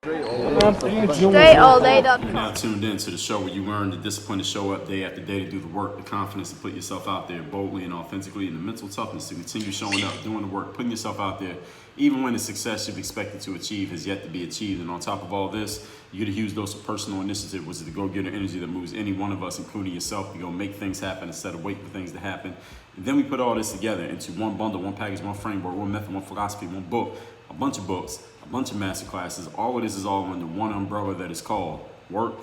DreAllDay.com. You're now tuned in to the show where you learn the discipline to show up day after day, to do the work, the confidence to put yourself out there boldly and authentically, and the mental toughness to continue showing up, doing the work, putting yourself out there, even when the success you've expected to achieve has yet to be achieved. And on top of all this, you get a huge dose of personal initiative, which is the go-getter energy that moves any one of us, including yourself, to go make things happen instead of waiting for things to happen. And then we put all this together into one bundle, one package, one framework, one method, one philosophy, one book, a bunch of books, a bunch of master classes. All of this is all under one umbrella that is called Work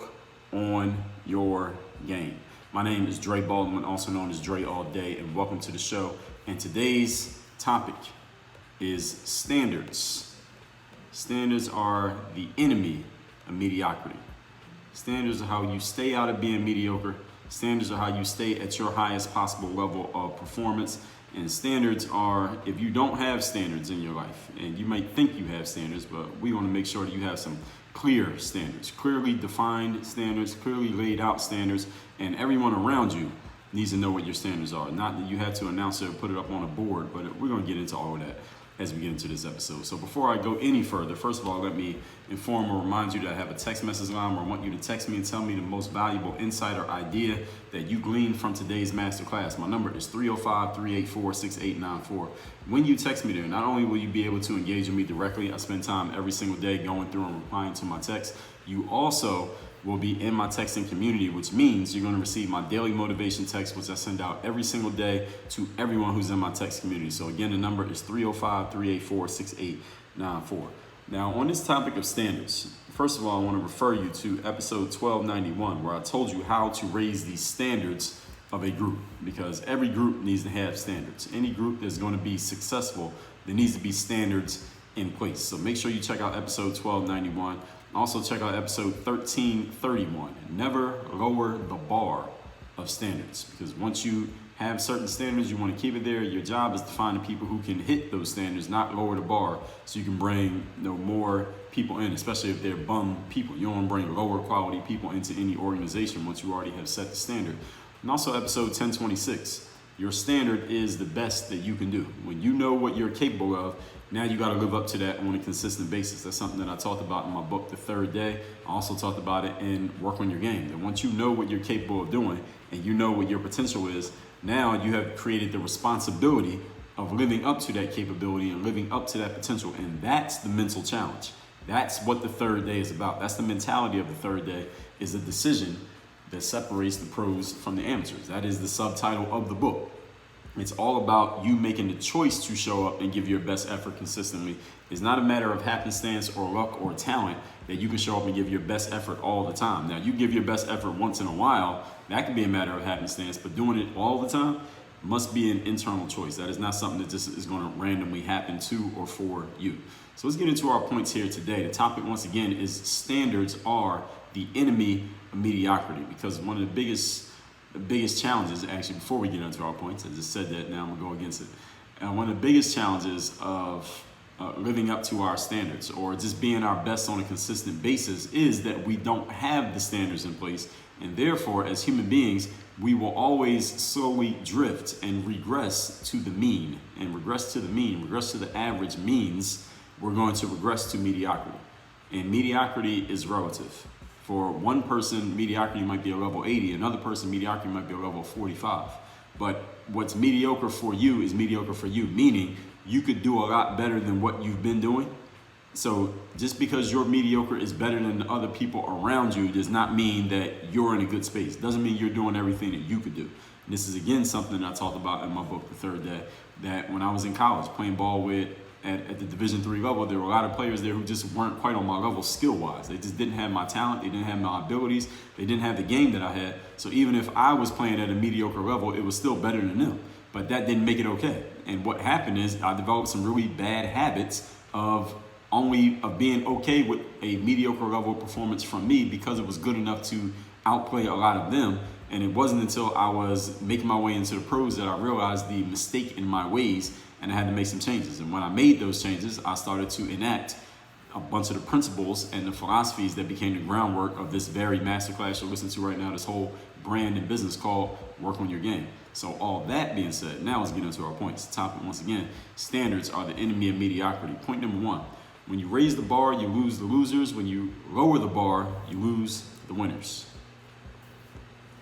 on Your Game. My name is Dre Baldwin, also known as Dre All Day, and welcome to the show. And today's topic is standards. Standards are the enemy of mediocrity. Standards are how you stay out of being mediocre. Standards are how you stay at your highest possible level of performance. And standards are, if you don't have standards in your life, and you might think you have standards, but we want to make sure that you have some clear standards, clearly defined standards, clearly laid out standards, and everyone around you needs to know what your standards are. Not that you had to announce it or put it up on a board, but we're going to get into all of that as we get into this episode. So before I go any further, first of all, let me inform or remind you that I have a text message line where I want you to text me and tell me the most valuable insight or idea that you gleaned from today's masterclass. My number is 305-384-6894. When you text me there, not only will you be able to engage with me directly, I spend time every single day going through and replying to my texts, you also will be in my texting community, which means you're going to receive my daily motivation text, which I send out every single day to everyone who's in my text community. So again, the number is 305-384-6894. Now, on this topic of standards, first of all, I want to refer you to episode 1291, where I told you how to raise the standards of a group, because every group needs to have standards. Any group that's going to be successful, there needs to be standards in place. So make sure you check out episode 1291. Also check out episode 1331. Never lower the bar of standards, because once you have certain standards, you want to keep it there. Your job is to find the people who can hit those standards, not lower the bar, so you can bring more people in, especially if they're bum people. You don't want to bring lower quality people into any organization once you already have set the standard. And also episode 1026. Your standard is the best that you can do. When you know what you're capable of, now you got to live up to that on a consistent basis. That's something that I talked about in my book, The Third Day. I also talked about it in Work on Your Game. And once you know what you're capable of doing and you know what your potential is, now you have created the responsibility of living up to that capability and living up to that potential. And that's the mental challenge. That's what the third day is about. That's the mentality of the third day, is a decision that separates the pros from the amateurs. That is the subtitle of the book. It's all about you making the choice to show up and give your best effort consistently. It's not a matter of happenstance or luck or talent that you can show up and give your best effort all the time. Now, you give your best effort once in a while, that can be a matter of happenstance, but doing it all the time must be an internal choice. That is not something that just is going to randomly happen to or for you. So let's get into our points here today. The topic, once again, is standards are the enemy of mediocrity, because one of the biggest challenges, actually, before we get into our points, I just said that, now I'm gonna go against it. One of the biggest challenges of living up to our standards, or just being our best on a consistent basis, is that we don't have the standards in place. And therefore, as human beings, we will always slowly drift and regress to the mean. And regress to the average means we're going to regress to mediocrity. And mediocrity is relative. For one person, mediocrity might be a level 80. Another person, mediocrity might be a level 45. But what's mediocre for you is mediocre for you, meaning you could do a lot better than what you've been doing. So just because your mediocre is better than the other people around you does not mean that you're in a good space. Doesn't mean you're doing everything that you could do. And this is, again, something that I talked about in my book, The Third Day, that when I was in college playing ball with at the Division III level, there were a lot of players there who just weren't quite on my level skill-wise. They just didn't have my talent. They didn't have my abilities. They didn't have the game that I had. So even if I was playing at a mediocre level, it was still better than them. But that didn't make it okay. And what happened is I developed some really bad habits of being okay with a mediocre level of performance from me, because it was good enough to outplay a lot of them. And it wasn't until I was making my way into the pros that I realized the mistake in my ways, and I had to make some changes. And when I made those changes, I started to enact a bunch of the principles and the philosophies that became the groundwork of this very masterclass you're listening to right now, this whole brand and business called Work on Your Game. So all that being said, now let's get into our points. The topic, once again, standards are the enemy of mediocrity. Point number one, When you raise the bar, you lose the losers. When you lower the bar, you lose the winners.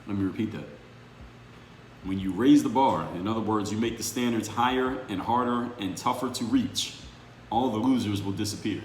Let me repeat that. When you raise the bar, in other words, you make the standards higher and harder and tougher to reach, all the losers will disappear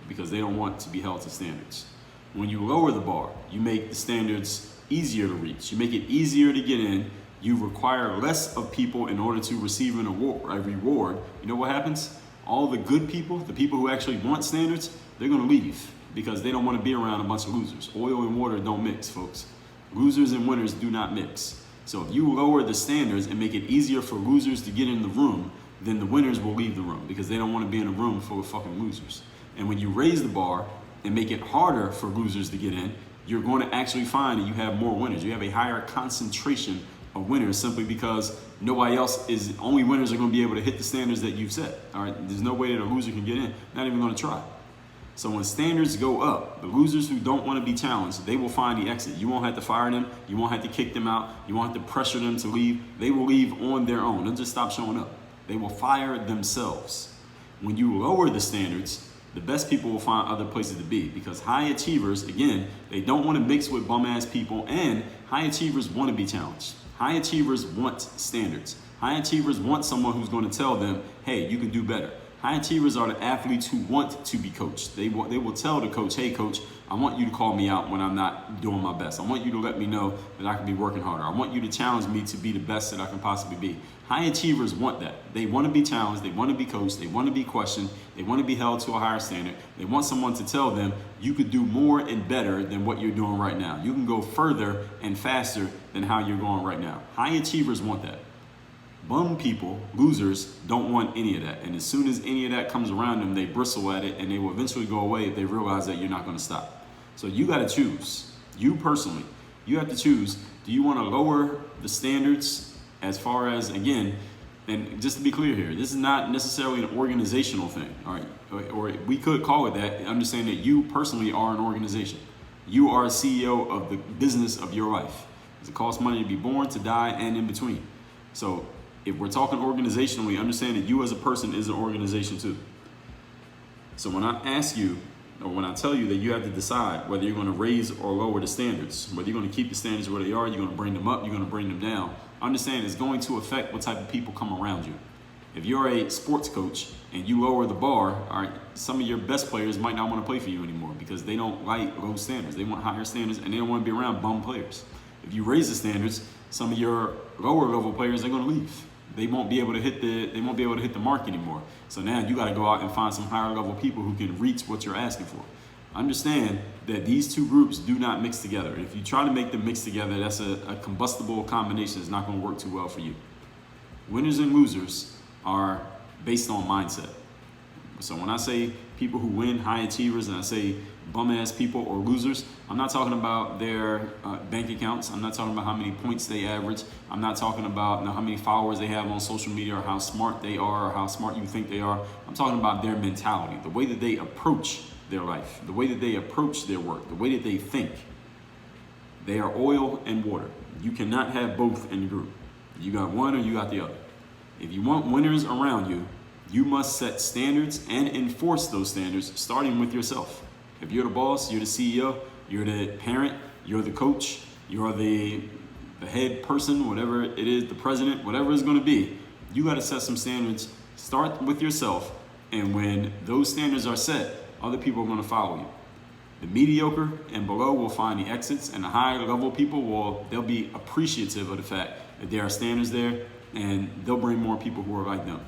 because they don't want to be held to standards. When you lower the bar, you make the standards easier to reach. You make it easier to get in. You require less of people in order to receive a reward. You know what happens? All the good people, the people who actually want standards, they're going to leave because they don't want to be around a bunch of losers. Oil and water don't mix, folks. Losers and winners do not mix. So if you lower the standards and make it easier for losers to get in the room, then the winners will leave the room because they don't want to be in a room full of fucking losers. And when you raise the bar and make it harder for losers to get in, you're going to actually find that you have more winners. You have a higher concentration of winners simply because nobody else is, only winners are going to be able to hit the standards that you've set. All right, there's no way that a loser can get in, not even going to try. So when standards go up, the losers who don't want to be challenged, they will find the exit. You won't have to fire them. You won't have to kick them out. You won't have to pressure them to leave. They will leave on their own. They'll just stop showing up. They will fire themselves. When you lower the standards, the best people will find other places to be because high achievers, again, they don't want to mix with bum-ass people, and high achievers want to be challenged. High achievers want standards. High achievers want someone who's going to tell them, hey, you can do better. High achievers are the athletes who want to be coached. They will tell the coach, hey, coach, I want you to call me out when I'm not doing my best. I want you to let me know that I can be working harder. I want you to challenge me to be the best that I can possibly be. High achievers want that. They want to be challenged. They want to be coached. They want to be questioned. They want to be held to a higher standard. They want someone to tell them you could do more and better than what you're doing right now. You can go further and faster than how you're going right now. High achievers want that. Bum people, losers, don't want any of that. And as soon as any of that comes around them, they bristle at it and they will eventually go away if they realize that you're not going to stop. So you got to choose. You personally, you have to choose. Do you want to lower the standards as far as, again, and just to be clear here, this is not necessarily an organizational thing, all right? Or we could call it that, understand that you personally are an organization. You are a CEO of the business of your life. It costs money to be born, to die, and in between. So if we're talking organizationally, understand that you as a person is an organization too. So when I ask you, or when I tell you that you have to decide whether you're going to raise or lower the standards, whether you're going to keep the standards where they are, you're going to bring them up, you're going to bring them down, understand it's going to affect what type of people come around you. If you're a sports coach and you lower the bar, all right, some of your best players might not want to play for you anymore because they don't like low standards. They want higher standards and they don't want to be around bum players. If you raise the standards, some of your lower level players are going to leave. They won't be able to hit the mark anymore. So now you got to go out and find some higher level people who can reach what you're asking for. Understand that these two groups do not mix together. If you try to make them mix together, that's a combustible combination. It's not going to work too well for you. Winners and losers are based on mindset. So when I say people who win, high achievers, and I say bum-ass people or losers, I'm not talking about their bank accounts. I'm not talking about how many points they average. I'm not talking about how many followers they have on social media or how smart they are or how smart you think they are. I'm talking about their mentality, the way that they approach their life, the way that they approach their work, the way that they think. They are oil and water. You cannot have both in the group. You got one or you got the other. If you want winners around you, you must set standards and enforce those standards, starting with yourself. If you're the boss, you're the CEO, you're the parent, you're the coach, you're the head person, whatever it is, the president, whatever it's going to be, you got to set some standards. Start with yourself, and when those standards are set, other people are going to follow you. The mediocre and below will find the exits, and the high level people they'll be appreciative of the fact that there are standards there, and they'll bring more people who are like them.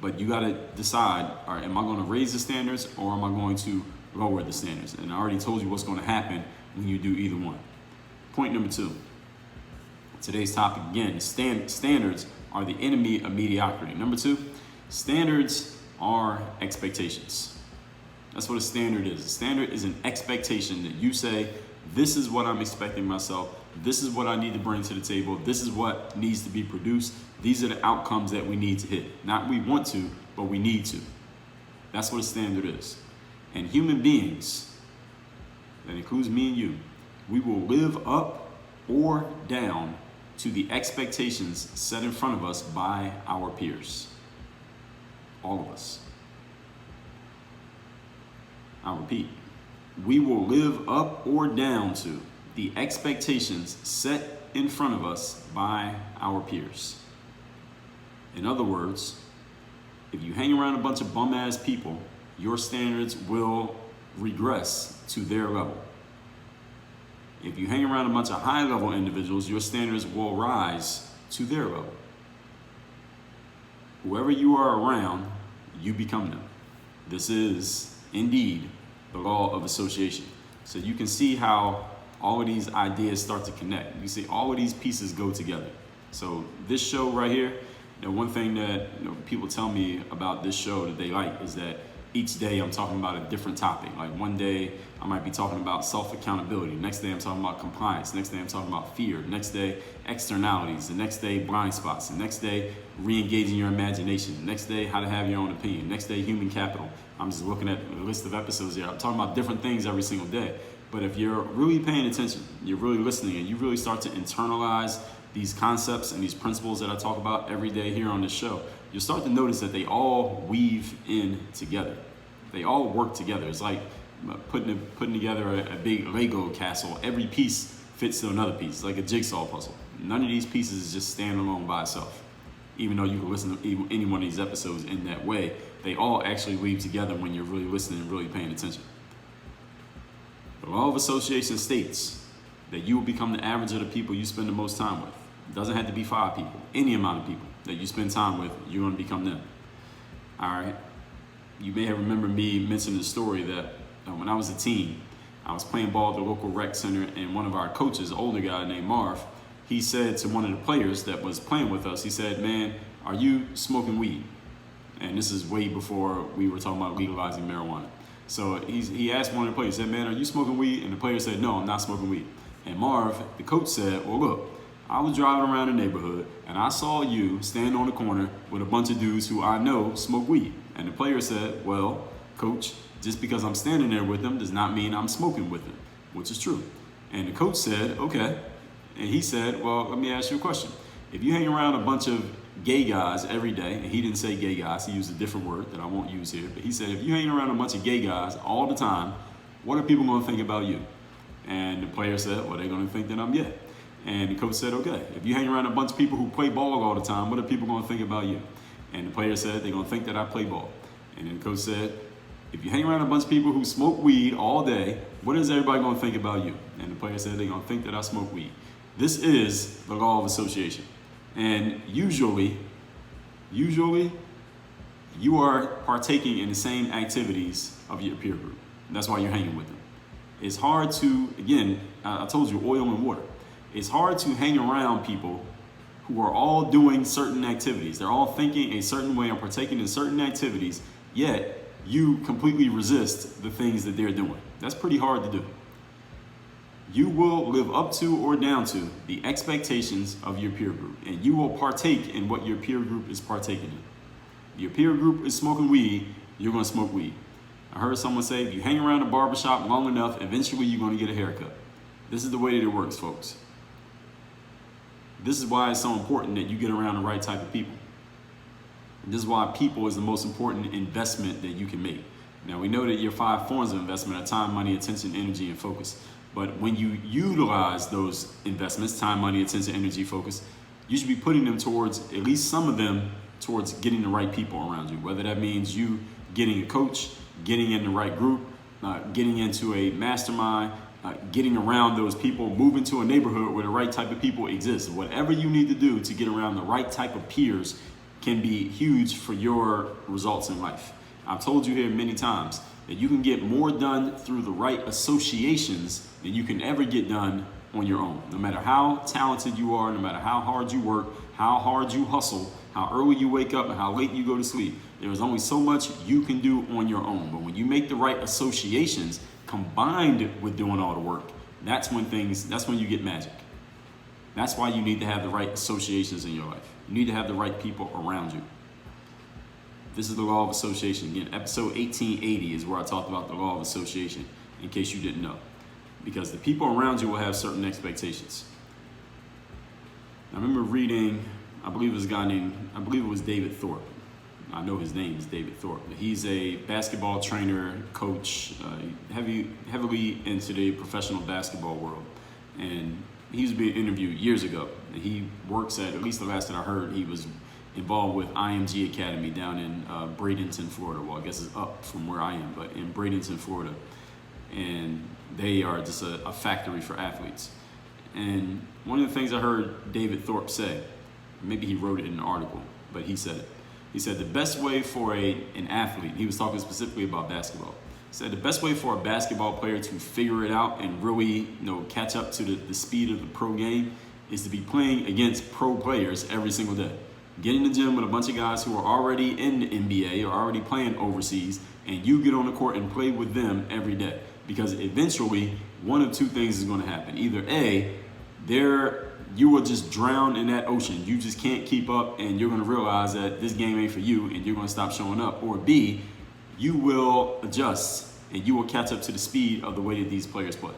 But you got to decide, all right, am I going to raise the standards or am I going to lower the standards? And I already told you what's going to happen when you do either one. Point number 2. Today's topic, again, standards are the enemy of mediocrity. Number 2, standards are expectations. That's what a standard is. A standard is an expectation that you say, this is what I'm expecting myself. This is what I need to bring to the table. This is what needs to be produced. These are the outcomes that we need to hit. Not we want to, but we need to. That's what a standard is. And human beings, that includes me and you, we will live up or down to the expectations set in front of us by our peers. All of us. I'll repeat. We will live up or down to the expectations set in front of us by our peers. In other words, if you hang around a bunch of bum-ass people, your standards will regress to their level. If you hang around a bunch of high-level individuals, your standards will rise to their level. Whoever you are around, you become them. This is, indeed, the law of association. So you can see how all of these ideas start to connect. You see all of these pieces go together. So this show right here, one thing that people tell me about this show that they like is that each day I'm talking about a different topic. Like one day I might be talking about self-accountability. Next day I'm talking about compliance. Next day I'm talking about fear. Next day, externalities. The next day, blind spots. The next day, re-engaging your imagination. The next day, how to have your own opinion. Next day, human capital. I'm just looking at a list of episodes here. I'm talking about different things every single day. But if you're really paying attention, you're really listening, and you really start to internalize these concepts and these principles that I talk about every day here on this show, you'll start to notice that they all weave in together. They all work together. It's like putting together a big Lego castle. Every piece fits to another piece. It's like a jigsaw puzzle. None of these pieces is just standing alone by itself. Even though you can listen to any one of these episodes in that way, they all actually weave together when you're really listening and really paying attention. The law of association states that you will become the average of the people you spend the most time with. It doesn't have to be 5 people. Any amount of people that you spend time with, you're going to become them. All right. You may have remembered me mentioning the story that when I was a teen, I was playing ball at the local rec center, and one of our coaches, an older guy named Marv, he said to one of the players that was playing with us, he said, "Man, are you smoking weed?" And this is way before we were talking about legalizing marijuana. So he asked one of the players, he said, "Man, are you smoking weed?" And the player said, "No, I'm not smoking weed." And Marv, the coach, said, "Well, look, I was driving around the neighborhood and I saw you stand on the corner with a bunch of dudes who I know smoke weed." And the player said, "Well, coach, just because I'm standing there with them does not mean I'm smoking with them," which is true. And the coach said, "Okay." And he said, "Well, let me ask you a question. If you hang around a bunch of gay guys every day," and he didn't say gay guys, he used a different word that I won't use here, but he said, "If you hang around a bunch of gay guys all the time, what are people going to think about you?" And the player said, "Well, they're going to think that I'm gay." And the coach said, "Okay, if you hang around a bunch of people who play ball all the time, what are people going to think about you?" And the player said, "They're going to think that I play ball." And then the coach said, "If you hang around a bunch of people who smoke weed all day, what is everybody going to think about you?" And the player said, "They're going to think that I smoke weed." This is the law of association. And usually you are partaking in the same activities of your peer group. That's why you're hanging with them. It's hard to, again, I told you, oil and water. It's hard to hang around people who are all doing certain activities. They're all thinking a certain way and partaking in certain activities, yet you completely resist the things that they're doing. That's pretty hard to do. You will live up to or down to the expectations of your peer group, and you will partake in what your peer group is partaking in. If your peer group is smoking weed, you're going to smoke weed. I heard someone say, if you hang around a barbershop long enough, eventually you're going to get a haircut. This is the way that it works, folks. This is why it's so important that you get around the right type of people. And this is why people is the most important investment that you can make. Now, we know that your 5 forms of investment are time, money, attention, energy, and focus. But when you utilize those investments, time, money, attention, energy, focus, you should be putting them towards, at least some of them, towards getting the right people around you. Whether that means you getting a coach, getting in the right group, getting into a mastermind, getting around those people, moving to a neighborhood where the right type of people exist. Whatever you need to do to get around the right type of peers can be huge for your results in life. I've told you here many times that you can get more done through the right associations than you can ever get done on your own. No matter how talented you are, no matter how hard you work, how hard you hustle, how early you wake up, and how late you go to sleep, there is only so much you can do on your own. But when you make the right associations combined with doing all the work, that's when you get magic. That's why you need to have the right associations in your life. You need to have the right people around you. This is the law of association. Again, episode 1880 is where I talked about the law of association, in case you didn't know. Because the people around you will have certain expectations. I remember reading, I believe it was David Thorpe. I know his name is David Thorpe. He's a basketball trainer, coach, heavily into the professional basketball world. And he was being interviewed years ago. He works at least the last that I heard, he was involved with IMG Academy down in Bradenton, Florida. Well, I guess it's up from where I am, but in Bradenton, Florida. And they are just a factory for athletes. And one of the things I heard David Thorpe say, maybe he wrote it in an article, but he said it. He said the best way for an athlete, he was talking specifically about basketball, he said the best way for a basketball player to figure it out and really catch up to the speed of the pro game is to be playing against pro players every single day. Get in the gym with a bunch of guys who are already in the NBA or already playing overseas, and you get on the court and play with them every day. Because eventually, one of two things is going to happen. Either A, you will just drown in that ocean. You just can't keep up, and you're going to realize that this game ain't for you, and you're going to stop showing up. Or B, you will adjust, and you will catch up to the speed of the way that these players play.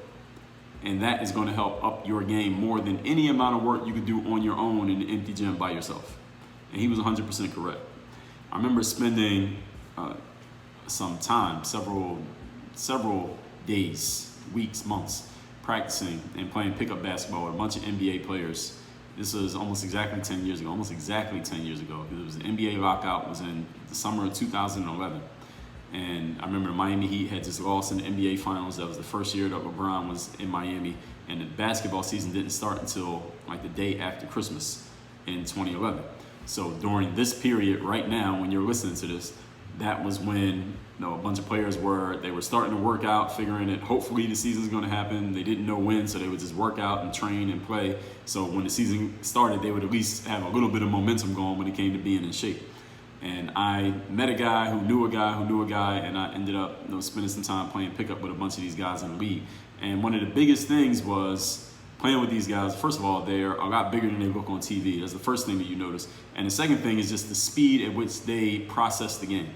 And that is going to help up your game more than any amount of work you could do on your own in an empty gym by yourself. And he was 100% correct. I remember spending some time, several days, weeks, months, practicing and playing pickup basketball with a bunch of NBA players. This was almost exactly 10 years ago. It was the NBA lockout was in the summer of 2011. And I remember the Miami Heat had just lost in the NBA Finals. That was the first year that LeBron was in Miami. And the basketball season didn't start until like the day after Christmas in 2011. So during this period right now, when you're listening to this, that was when a bunch of players were starting to work out, figuring that hopefully the season's going to happen. They didn't know when, so they would just work out and train and play. So when the season started, they would at least have a little bit of momentum going when it came to being in shape. And I met a guy who knew a guy, and I ended up spending some time playing pickup with a bunch of these guys in the league. And one of the biggest things was playing with these guys. First of all, they're a lot bigger than they look on TV. That's the first thing that you notice. And the second thing is just the speed at which they process the game.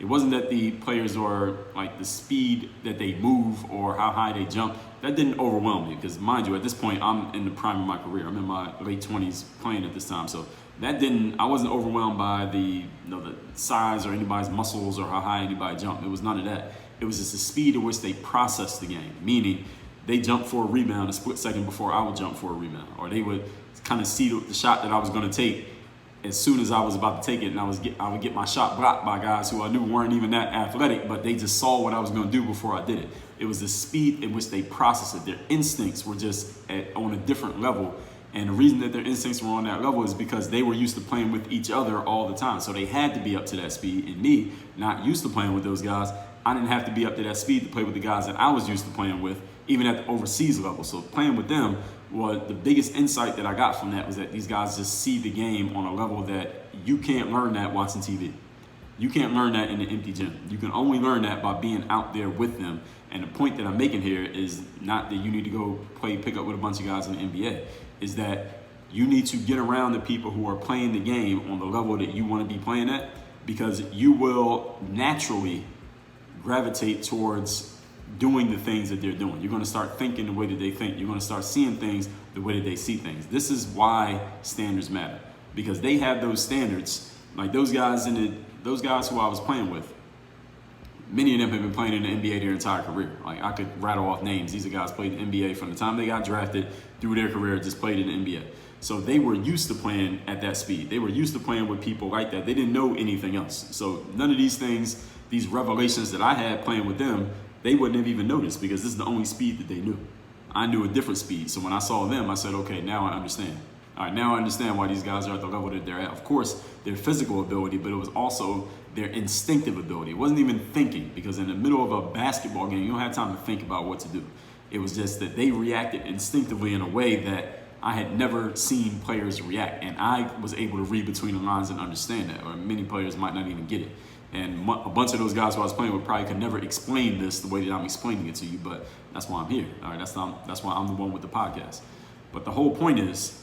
It wasn't that the players are like the speed that they move or how high they jump. That didn't overwhelm me because, mind you, at this point, I'm in the prime of my career. I'm in my late 20s playing at this time. So I wasn't overwhelmed by the size or anybody's muscles or how high anybody jumped. It was none of that. It was just the speed at which they processed the game, meaning they jumped for a rebound a split second before I would jump for a rebound, or they would kind of see the shot that I was going to take as soon as I was about to take it, and I would get my shot blocked by guys who I knew weren't even that athletic, but they just saw what I was going to do before I did it. It was the speed in which they processed it. Their instincts were just on a different level, and the reason that their instincts were on that level is because they were used to playing with each other all the time, so they had to be up to that speed. And me, not used to playing with those guys, I didn't have to be up to that speed to play with the guys that I was used to playing with, even at the overseas level. So playing with them, the biggest insight that I got from that was that these guys just see the game on a level that you can't learn that watching TV. You can't learn that in an empty gym. You can only learn that by being out there with them. And the point that I'm making here is not that you need to go play pickup with a bunch of guys in the NBA, is that you need to get around the people who are playing the game on the level that you want to be playing at, because you will naturally gravitate towards doing the things that they're doing. You're going to start thinking the way that they think. You're going to start seeing things the way that they see things. This is why standards matter, because they have those standards. Like those guys who I was playing with, many of them have been playing in the NBA their entire career. Like I could rattle off names. These are guys played in the NBA from the time they got drafted through their career, just played in the NBA. So they were used to playing at that speed. They were used to playing with people like that. They didn't know anything else. So none of these things, these revelations that I had playing with them, they wouldn't have even noticed, because this is the only speed that they knew. I knew a different speed. So when I saw them, I said, okay, now I understand. All right, now I understand why these guys are at the level that they're at. Of course, their physical ability, but it was also their instinctive ability. It wasn't even thinking, because in the middle of a basketball game, you don't have time to think about what to do. It was just that they reacted instinctively in a way that I had never seen players react. And I was able to read between the lines and understand that, or many players might not even get it. And a bunch of those guys who I was playing with probably could never explain this the way that I'm explaining it to you, but that's why I'm here. All right, that's why I'm the one with the podcast. But the whole point is,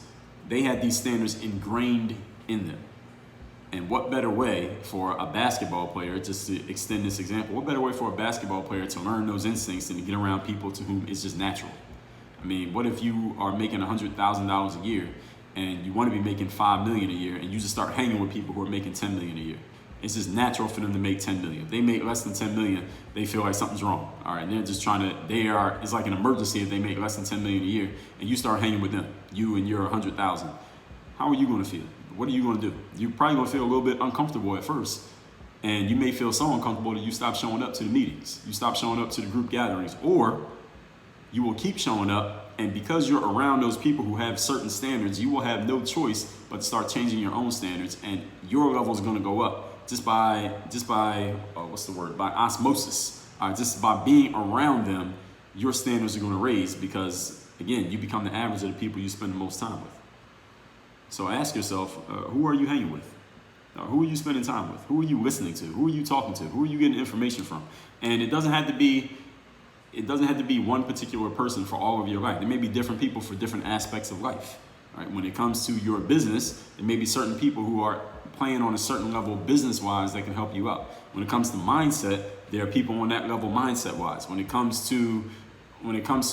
they had these standards ingrained in them. And what better way for a basketball player, just to extend this example, what better way for a basketball player to learn those instincts than to get around people to whom it's just natural? I mean, what if you are making $100,000 a year and you want to be making $5 million a year, and you just start hanging with people who are making $10 million a year? It's just natural for them to make 10 million. If they make less than 10 million, they feel like something's wrong. All right, and they're just it's like an emergency if they make less than 10 million a year and you start hanging with them, you and your 100,000. How are you going to feel? What are you going to do? You're probably going to feel a little bit uncomfortable at first. And you may feel so uncomfortable that you stop showing up to the meetings. You stop showing up to the group gatherings, or you will keep showing up. And because you're around those people who have certain standards, you will have no choice but to start changing your own standards, and your level is going to go up by osmosis. Just by being around them, your standards are going to raise because, again, you become the average of the people you spend the most time with. So ask yourself, who are you hanging with? Who are you spending time with? Who are you listening to? Who are you talking to? Who are you getting information from? And it doesn't have to be one particular person for all of your life. There may be different people for different aspects of life. Right? When it comes to your business, there may be certain people who are playing on a certain level business-wise that can help you out. When it comes to mindset, there are people on that level mindset-wise. When it comes to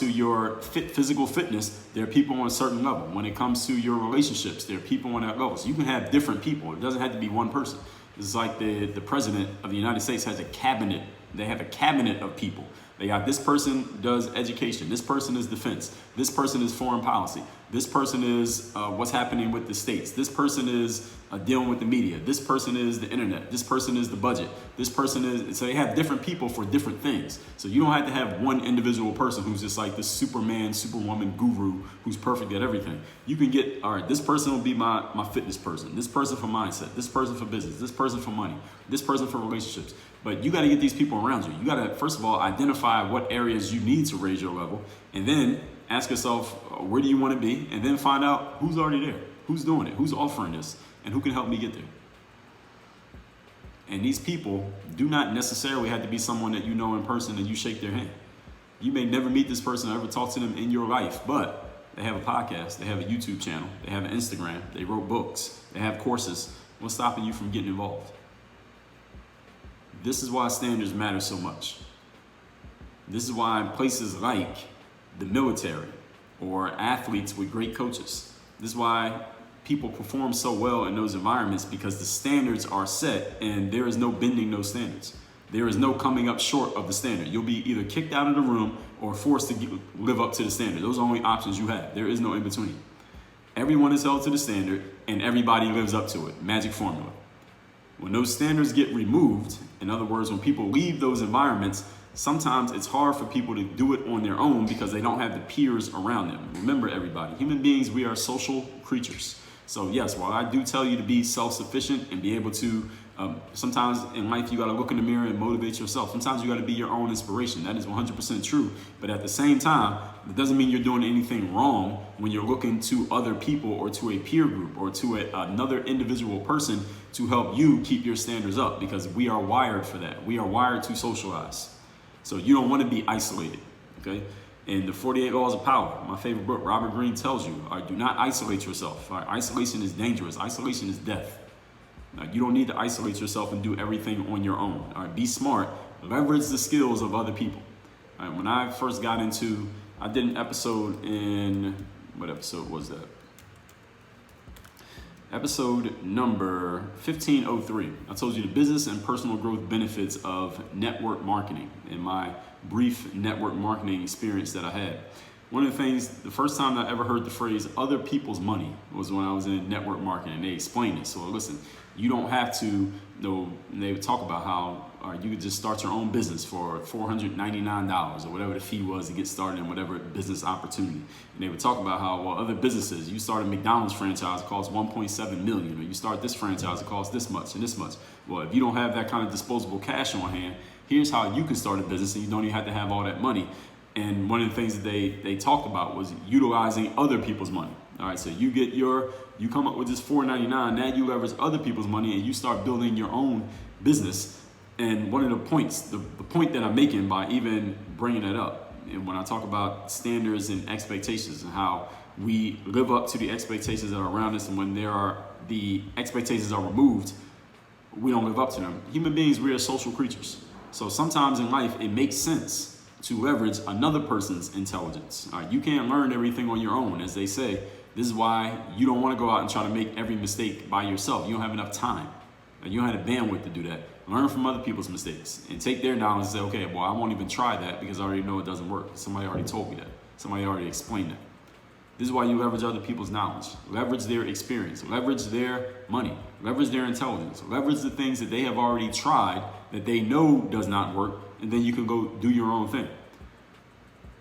your physical fitness, there are people on a certain level. When it comes to your relationships, there are people on that level. So you can have different people. It doesn't have to be one person. It's like the president of the United States has a cabinet. They have a cabinet of people. They got this person does education. This person is defense. This person is foreign policy. This person is what's happening with the states. This person is dealing with the media. This person is the internet. This person is the budget. This person is, so they have different people for different things. So you don't have to have one individual person who's just like this Superman, Superwoman guru who's perfect at everything. You can get, all right, this person will be my fitness person. This person for mindset. This person for business. This person for money. This person for relationships. But you got to get these people around you. You got to, first of all, identify what areas you need to raise your level, and then ask yourself, where do you want to be? And then find out who's already there, who's doing it, who's offering this, and who can help me get there. And these people do not necessarily have to be someone that you know in person and you shake their hand. You may never meet this person or ever talk to them in your life, but they have a podcast, they have a YouTube channel, they have an Instagram, they wrote books, they have courses. What's stopping you from getting involved? This is why standards matter so much. This is why places like the military or athletes with great coaches, this is why people perform so well in those environments, because the standards are set and there is no bending those standards. There is no coming up short of the standard. You'll be either kicked out of the room or forced to live up to the standard. Those are the only options you have. There is no in between. Everyone is held to the standard and everybody lives up to it. Magic formula. When those standards get removed, in other words, when people leave those environments, sometimes it's hard for people to do it on their own because they don't have the peers around them. Remember, everybody, human beings, we are social creatures. So yes, while I do tell you to be self-sufficient and be able to, sometimes in life you got to look in the mirror and motivate yourself. Sometimes you got to be your own inspiration. That is 100% true. But at the same time, it doesn't mean you're doing anything wrong when you're looking to other people or to a peer group or to another individual person to help you keep your standards up, because we are wired for that. We are wired to socialize. So you don't want to be isolated, okay? In the 48 Laws of Power, my favorite book, Robert Greene tells you, do not isolate yourself. Isolation is dangerous. Isolation is death. You don't need to isolate yourself and do everything on your own. Be smart. Leverage the skills of other people. When I first got into, I did an episode in, what episode was that? Episode number 1503. I told you the business and personal growth benefits of network marketing and my brief network marketing experience that I had. One of the things, the first time I ever heard the phrase other people's money was when I was in network marketing. They explained it. So listen, you don't have to, they would talk about how you could just start your own business for $499 or whatever the fee was to get started in whatever business opportunity. And they would talk about how, well, other businesses, you start a McDonald's franchise, it costs $1.7 million, or you start this franchise, it costs this much and this much. Well, if you don't have that kind of disposable cash on hand, here's how you can start a business and you don't even have to have all that money. And one of the things that they talked about was utilizing other people's money. All right, so you come up with this $499, now you leverage other people's money and you start building your own business. And one of the points, the point that I'm making by even bringing it up, and when I talk about standards and expectations and how we live up to the expectations that are around us, and when the expectations are removed, we don't live up to them. Human beings, we are social creatures. So sometimes in life, it makes sense to leverage another person's intelligence. All right, you can't learn everything on your own, as they say. This is why you don't want to go out and try to make every mistake by yourself. You don't have enough time. You don't have the bandwidth to do that. Learn from other people's mistakes and take their knowledge and say, okay, well, I won't even try that because I already know it doesn't work. Somebody already told me that. Somebody already explained that. This is why you leverage other people's knowledge, leverage their experience, leverage their money, leverage their intelligence, leverage the things that they have already tried that they know does not work, and then you can go do your own thing.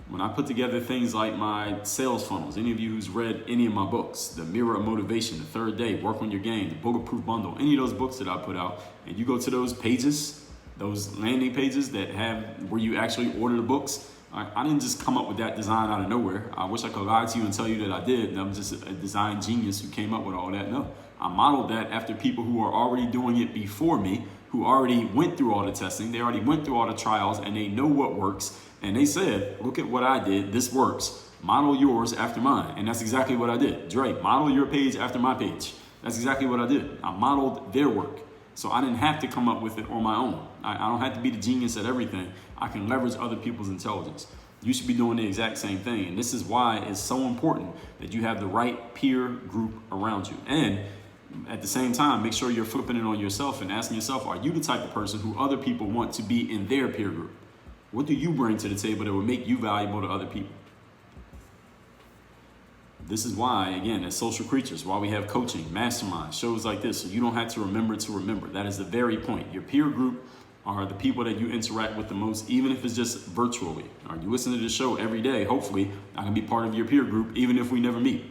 When I put together things like my sales funnels, any of you who's read any of my books, The Mirror of Motivation, The Third Day, Work on Your Game, The Bulletproof Bundle, any of those books that I put out, and you go to those pages, those landing pages that have where you actually order the books, I didn't just come up with that design out of nowhere. I wish I could lie to you and tell you that I did, and I'm just a design genius who came up with all that. No, I modeled that after people who are already doing it before me, who already went through all the testing, they already went through all the trials, and they know what works. And they said, look at what I did, this works. Model yours after mine. And that's exactly what I did. Dre, model your page after my page. That's exactly what I did. I modeled their work. So I didn't have to come up with it on my own. I don't have to be the genius at everything. I can leverage other people's intelligence. You should be doing the exact same thing. And this is why it's so important that you have the right peer group around you. And at the same time, make sure you're flipping it on yourself and asking yourself, are you the type of person who other people want to be in their peer group? What do you bring to the table that would make you valuable to other people? This is why, again, as social creatures, why we have coaching, masterminds, shows like this, so you don't have to remember. That is the very point. Your peer group are the people that you interact with the most, even if it's just virtually. Or you listen to this show every day, hopefully I can be part of your peer group, even if we never meet.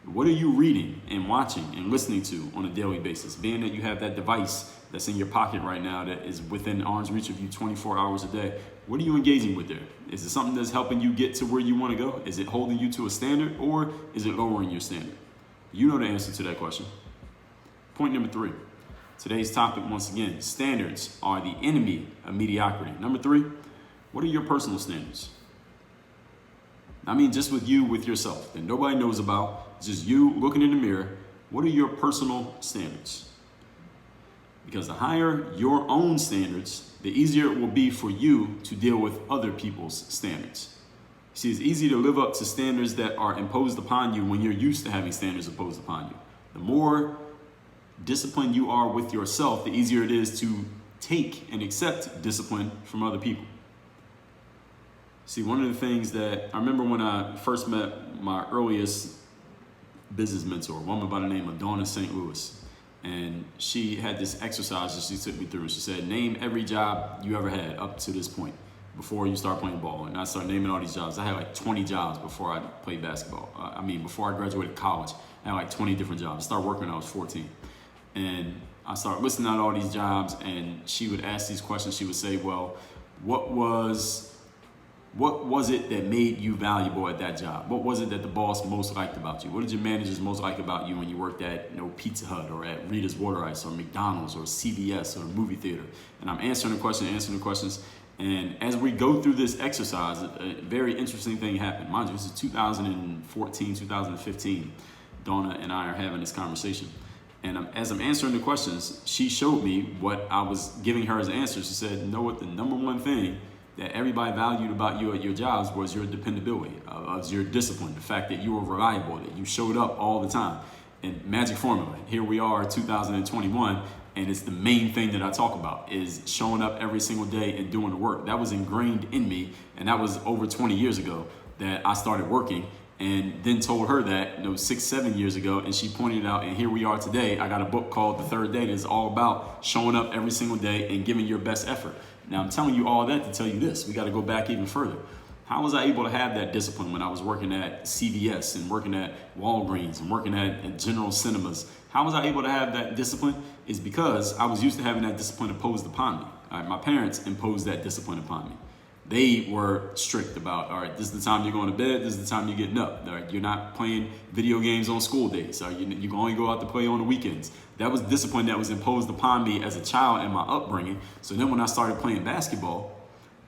What are you reading and watching and listening to on a daily basis? Being that you have that device that's in your pocket right now that is within arm's reach of you 24 hours a day, what are you engaging with there? Is it something that's helping you get to where you want to go? Is it holding you to a standard, or is it lowering your standard? You know the answer to that question. Point number 3. Today's topic, once again, standards are the enemy of mediocrity. Number 3, what are your personal standards? I mean, just with you, with yourself, that nobody knows about, just you looking in the mirror. What are your personal standards? Because the higher your own standards, the easier it will be for you to deal with other people's standards. See, it's easy to live up to standards that are imposed upon you when you're used to having standards imposed upon you. The more disciplined you are with yourself, the easier it is to take and accept discipline from other people. See, one of the things that I remember when I first met my earliest business mentor, a woman by the name of Donna St. Louis. And she had this exercise that she took me through. She said, name every job you ever had up to this point before you start playing ball. And I started naming all these jobs. I had like 20 jobs before I played basketball. Before I graduated college, I had like 20 different jobs. I started working when I was 14. And I started listing out all these jobs, and she would ask these questions. She would say, well, what was it that made you valuable at that job? What was it that the boss most liked about you? What did your managers most like about you when you worked at Pizza Hut or at Rita's Water Ice or McDonald's or CVS or a movie theater? And I'm answering the questions. And as we go through this exercise, a very interesting thing happened. Mind you, this is 2014, 2015. Donna and I are having this conversation. And as I'm answering the questions, she showed me what I was giving her as answers. She said, you know what, the number one thing that everybody valued about you at your jobs was your dependability, was your discipline, the fact that you were reliable, that you showed up all the time. And magic formula, here we are, 2021, and it's the main thing that I talk about, is showing up every single day and doing the work. That was ingrained in me, and that was over 20 years ago that I started working, and then told her that 6-7 years ago, and she pointed it out, and here we are today. I got a book called The Third Day that's all about showing up every single day and giving your best effort. Now, I'm telling you all that to tell you this. We got to go back even further. How was I able to have that discipline when I was working at CVS and working at Walgreens and working at General Cinemas? How was I able to have that discipline? Is because I was used to having that discipline imposed upon me. All right, my parents imposed that discipline upon me. They were strict about, all right, this is the time you're going to bed, this is the time you're getting up. All right, you're not playing video games on school days. All right, you can only go out to play on the weekends. That was discipline that was imposed upon me as a child in my upbringing. So then when I started playing basketball,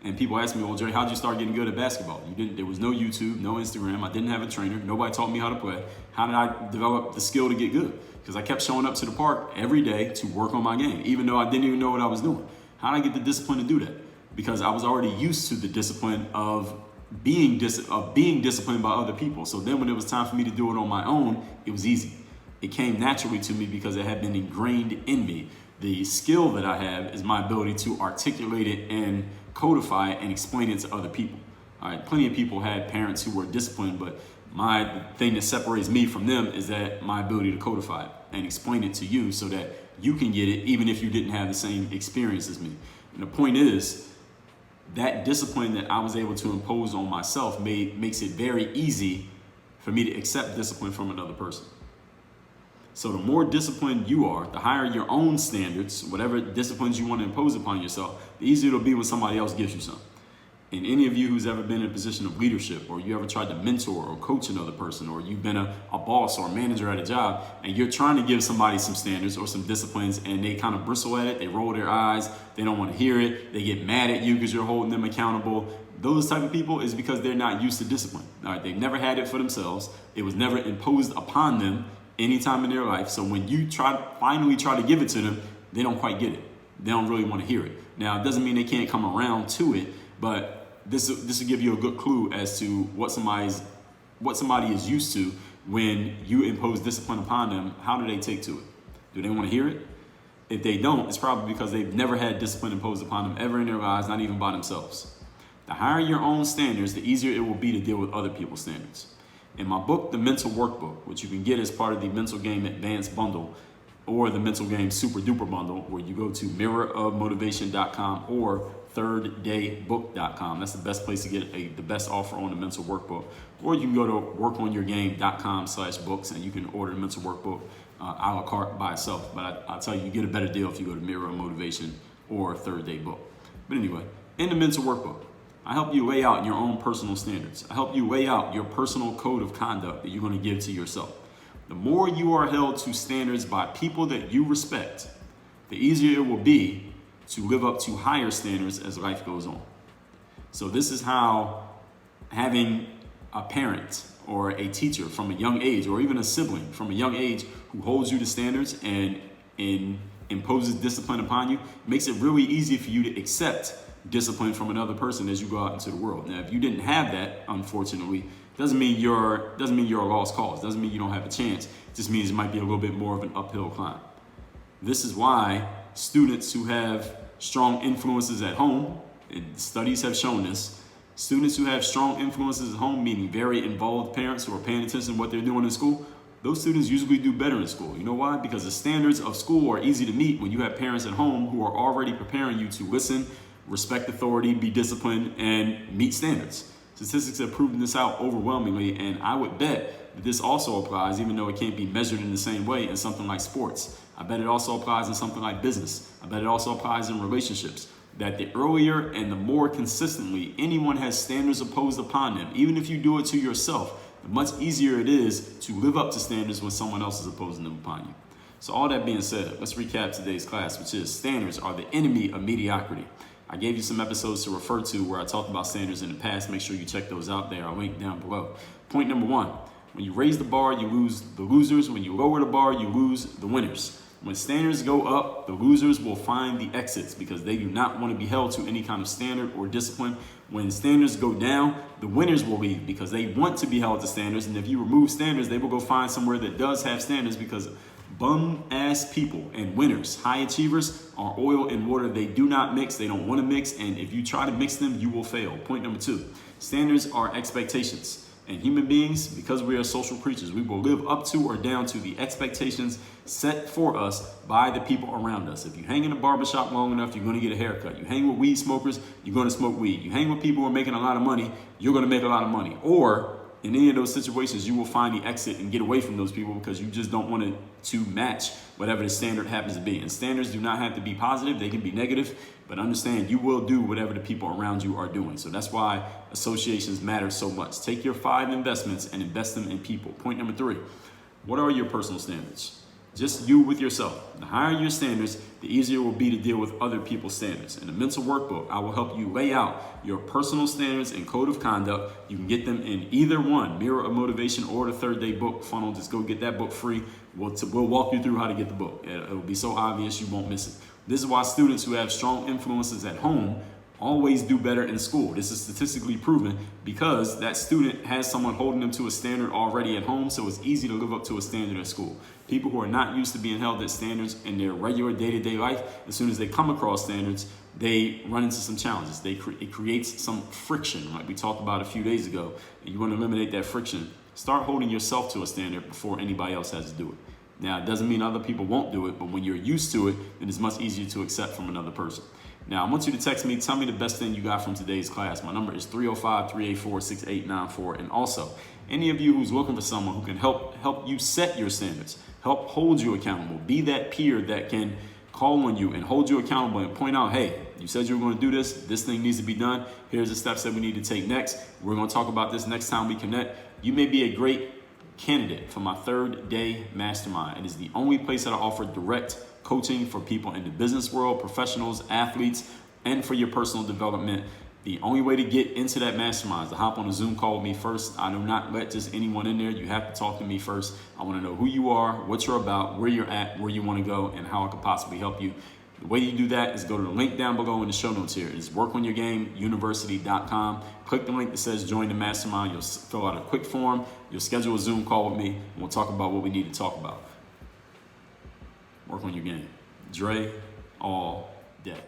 and people asked me, well, Dre, how'd you start getting good at basketball? There was no YouTube, no Instagram. I didn't have a trainer. Nobody taught me how to play. How did I develop the skill to get good? Because I kept showing up to the park every day to work on my game, even though I didn't even know what I was doing. How did I get the discipline to do that? Because I was already used to the discipline of being disciplined by other people. So then when it was time for me to do it on my own, it was easy. It came naturally to me because it had been ingrained in me The skill that I have is my ability to articulate it and codify it and explain it to other people. All right, plenty of people had parents who were disciplined, but the thing that separates me from them is that my ability to codify it and explain it to you so that you can get it even if you didn't have the same experience as me. And the point is, that discipline that I was able to impose on myself makes it very easy for me to accept discipline from another person. So the more disciplined you are, the higher your own standards, whatever disciplines you want to impose upon yourself, the easier it'll be when somebody else gives you some. And any of you who's ever been in a position of leadership, or you ever tried to mentor or coach another person, or you've been a boss or a manager at a job, and you're trying to give somebody some standards or some disciplines, and they kind of bristle at it, they roll their eyes, they don't want to hear it, they get mad at you because you're holding them accountable. Those type of people is because they're not used to discipline. All right, they've never had it for themselves. It was never imposed upon them any time in their life. So when you finally try to give it to them, they don't quite get it. They don't really want to hear it. Now, it doesn't mean they can't come around to it, but this will give you a good clue as to what somebody is used to when you impose discipline upon them. How do they take to it? Do they want to hear it? If they don't, it's probably because they've never had discipline imposed upon them ever in their lives, not even by themselves. The higher your own standards, the easier it will be to deal with other people's standards. In my book, The Mental Workbook, which you can get as part of the Mental Game Advanced Bundle or the Mental Game Super Duper Bundle, where you go to mirrorofmotivation.com or thirddaybook.com. That's the best place to get the best offer on the mental workbook. Or you can go to workonyourgame.com/books and you can order the mental workbook a la carte by itself. But I'll tell you, you get a better deal if you go to Mirror of Motivation or Third Day Book. But anyway, in the mental workbook, I help you lay out your own personal standards. I help you lay out your personal code of conduct that you're going to give to yourself. The more you are held to standards by people that you respect, the easier it will be to live up to higher standards as life goes on. So this is how having a parent or a teacher from a young age, or even a sibling from a young age who holds you to standards and imposes discipline upon you, makes it really easy for you to accept discipline from another person as you go out into the world. Now, if you didn't have that, unfortunately, doesn't mean you're a lost cause. Doesn't mean you don't have a chance. It just means it might be a little bit more of an uphill climb. This is why students who have strong influences at home, and studies have shown this, students who have strong influences at home, meaning very involved parents who are paying attention to what they're doing in school, those students usually do better in school. You know why? Because the standards of school are easy to meet when you have parents at home who are already preparing you to listen, respect authority, be disciplined, and meet standards. Statistics have proven this out overwhelmingly, and I would bet that this also applies, even though it can't be measured in the same way, in something like sports. I bet it also applies in something like business. I bet it also applies in relationships. That the earlier and the more consistently anyone has standards imposed upon them, even if you do it to yourself, the much easier it is to live up to standards when someone else is imposing them upon you. So all that being said, let's recap today's class, which is standards are the enemy of mediocrity. I gave you some episodes to refer to where I talked about standards in the past. Make sure you check those out. They are linked down below. Point number one, when you raise the bar, you lose the losers. When you lower the bar, you lose the winners. When standards go up, the losers will find the exits because they do not want to be held to any kind of standard or discipline. When standards go down, the winners will leave because they want to be held to standards. And if you remove standards, they will go find somewhere that does have standards, because bum-ass people and winners, high achievers, are oil and water. They do not mix. They don't want to mix. And if you try to mix them, you will fail. Point number two, standards are expectations. And human beings, because we are social creatures, we will live up to or down to the expectations set for us by the people around us. If you hang in a barbershop long enough, you're going to get a haircut. You hang with weed smokers, you're going to smoke weed. You hang with people who are making a lot of money, you're going to make a lot of money. Or in any of those situations, you will find the exit and get away from those people because you just don't want it to match whatever the standard happens to be. And standards do not have to be positive. They can be negative. But understand, you will do whatever the people around you are doing. So that's why associations matter so much. Take your 5 investments and invest them in people. Point number 3, what are your personal standards? Just you with yourself. The higher your standards, the easier it will be to deal with other people's standards. In the mental workbook, I will help you lay out your personal standards and code of conduct. You can get them in either one, Mirror of Motivation or the Third Day Book funnel. Just go get that book free. We'll walk you through how to get the book. It'll be so obvious you won't miss it. This is why students who have strong influences at home always do better in school. This is statistically proven because that student has someone holding them to a standard already at home, so it's easy to live up to a standard at school. People who are not used to being held at standards in their regular day-to-day life, as soon as they come across standards, they run into some challenges. It creates some friction, like we talked about a few days ago. And you want to eliminate that friction. Start holding yourself to a standard before anybody else has to do it. Now, it doesn't mean other people won't do it, but when you're used to it, then it's much easier to accept from another person. Now, I want you to text me. Tell me the best thing you got from today's class. My number is 305-384-6894. And also, any of you who's looking for someone who can help you set your standards, help hold you accountable, be that peer that can call on you and hold you accountable and point out, hey, you said you were going to do this. This thing needs to be done. Here's the steps that we need to take next. We're going to talk about this next time we connect. You may be a great candidate for my 3rd day mastermind. It is the only place that I offer direct coaching for people in the business world, professionals, athletes, and for your personal development. The only way to get into that mastermind is to hop on a Zoom call with me first. I do not let just anyone in there. You have to talk to me first. I want to know who you are, what you're about, where you're at, where you want to go, and how I could possibly help you. The way you do that is go to the link down below in the show notes here. It's workonyourgameuniversity.com. Click the link that says join the mastermind. You'll fill out a quick form. You'll schedule a Zoom call with me, and we'll talk about what we need to talk about. Work on your game. Dre all day.